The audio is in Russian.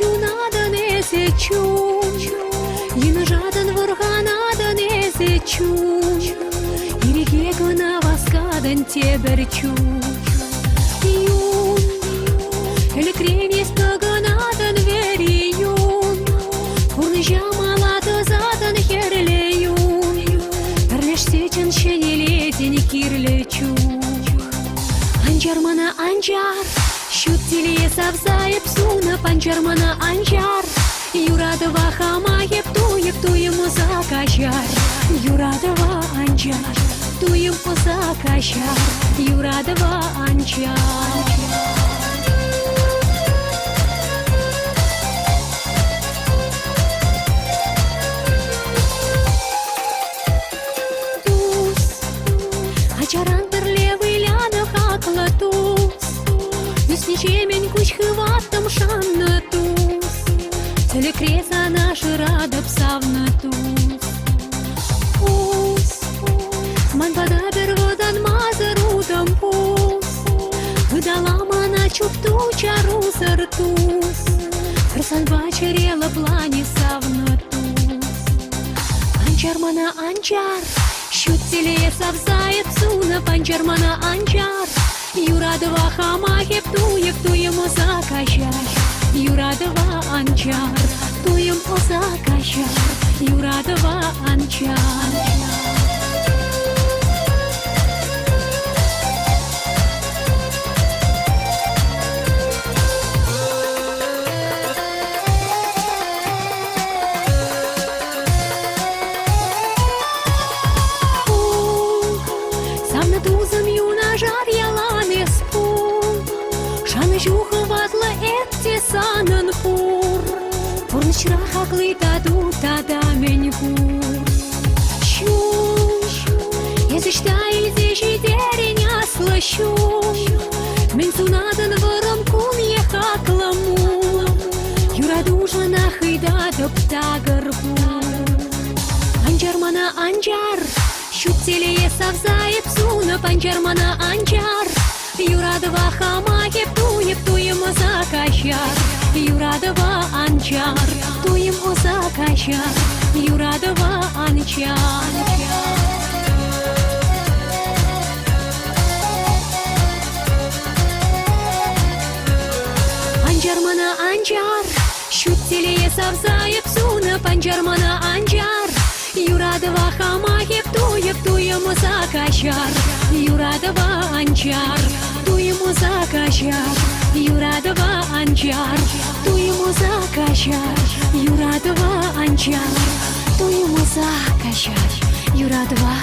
надо не сечу, и на жадан варгана не сечу, и реке гона васкадан теберчу. Юн, или кренис погонадан вериюн, урнжа малата задан херлеюн, перлеш сечен шенелетен кирлечу. Анчар мана анчар, щут теле савзаеп суна, панчар мана анчар. Юрадова хама епту ему закачар. Юрадова анчар, ту ему закачар. Юрадова анчар. Ачаран перлевый ляна хакла туз, Весничемень куч хватом шанна туз, Теле креса наши рада псавна туз. Пуз, ман подабер водан мазарудам пуз, Выдала мана чупту чару сартуз, Красан бачерела плани савна туз. Анчар мана анчар, щут теле савзаеп суна, панчар мана анчар. Юрадова хама епту ему закачар. Юрадова анчар, ту ему закачар. Юрадова анчар. Тузом юна жар яланы спун, Шаны жуха ватла этти санан хур, Пурнчра хаклы таду тада мен хур. Чуш, язычта илзеши дереня слащу, Мен сунадан варам кун ехакламу, Юрадужа нахыда доптагарбу. Анчар мана анчар, щут теле савзаеп суна, панчар мана анчар. Юрадова хама епту ему закачар. Юрадова анчар, ту ему закачар. Юрадова анчар. Анчар мана анчар, щут теле савзаеп суна, панчар мана анчар. Юрадова хама епту ему закачар. Юрадова анчар, ту ему закачар. Юрадова анчар, ту ему закачар. Юрадова анчар, ту ему закачар. Юрадова